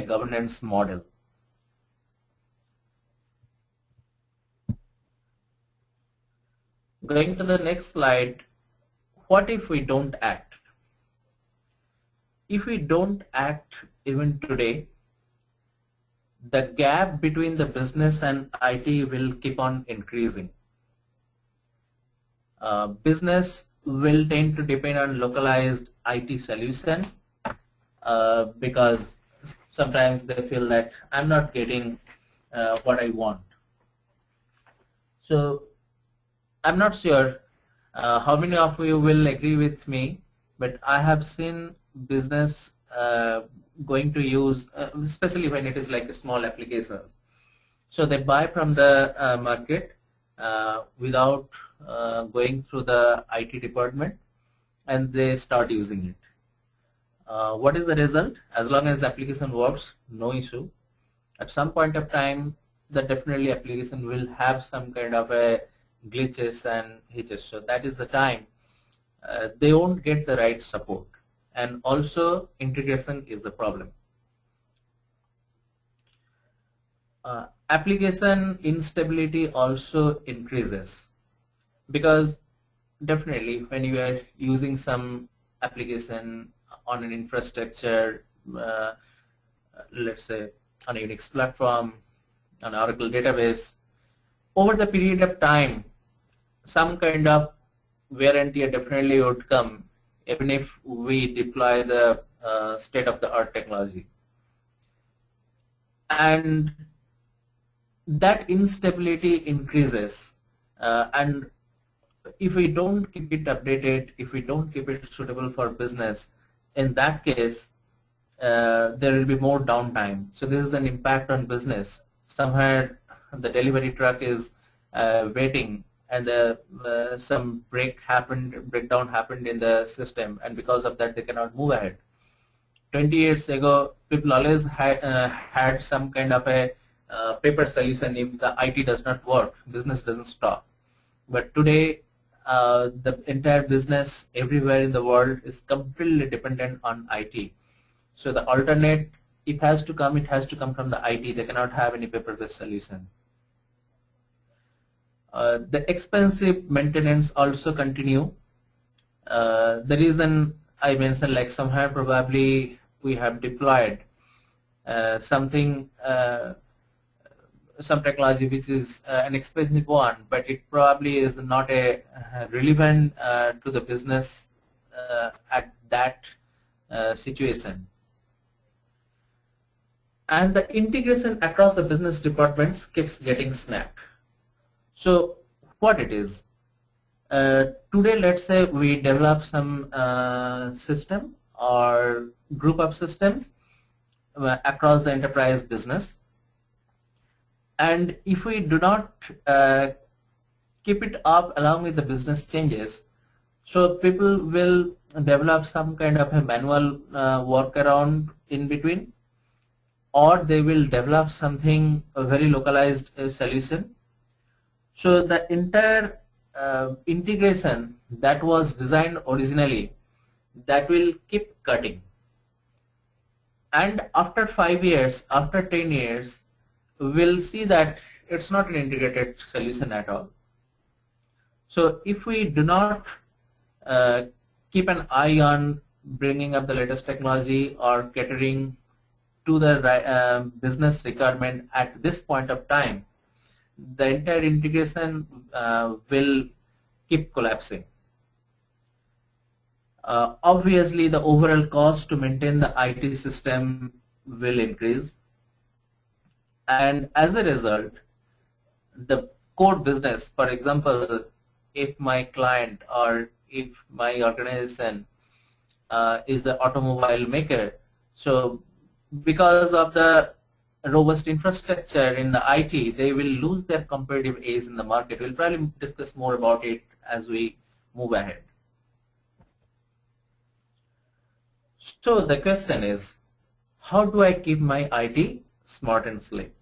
governance model. Going to the next slide, what if we don't act? If we don't act even today, the gap between the business and IT will keep on increasing. Business will tend to depend on localized IT solution because sometimes they feel that I'm not getting what I want. So I'm not sure how many of you will agree with me, but I have seen business going to use, especially when it is like small applications. So they buy from the market without going through the IT department, and they start using it. What is the result? As long as the application works, no issue. At some point of time, the definitely application will have some kind of a glitches and hitches. So that is the time they won't get the right support, and also integration is the problem. Application instability also increases because definitely when you are using some application on an infrastructure, let's say on a Unix platform, on Oracle database, over the period of time, some kind of wear and tear definitely would come even if we deploy the state-of-the-art technology. And that instability increases, and if we don't keep it updated, if we don't keep it suitable for business, in that case, there will be more downtime. So this is an impact on business. Somewhere the delivery truck is waiting, and some breakdown happened in the system, and because of that they cannot move ahead. 20 years ago, people always had some kind of a paper solution. If the IT does not work, business doesn't stop. But today, the entire business everywhere in the world is completely dependent on IT. So the alternate, if it has to come from the IT. They cannot have any paper-based solution. The expensive maintenance also continue. The reason I mentioned, like somewhere probably we have deployed something, some technology which is an expensive one, but it probably is not a relevant to the business at that situation. And the integration across the business departments keeps getting snapped. So what it is, today let's say we develop some system or group of systems across the enterprise business, and if we do not keep it up along with the business changes, so people will develop some kind of a manual workaround in between, or they will develop something, a very localized solution. So the entire integration that was designed originally, that will keep cutting. And after 5 years, after 10 years, we'll see that it's not an integrated solution at all. So if we do not keep an eye on bringing up the latest technology or catering to the business requirement at this point of time, the entire integration will keep collapsing. Obviously, the overall cost to maintain the IT system will increase, and as a result, the core business, for example, if my client or if my organization is the automobile maker, so because of the robust infrastructure in the IT, they will lose their competitive edge in the market. We'll probably discuss more about it as we move ahead. So the question is, how do I keep my IT smart and slick?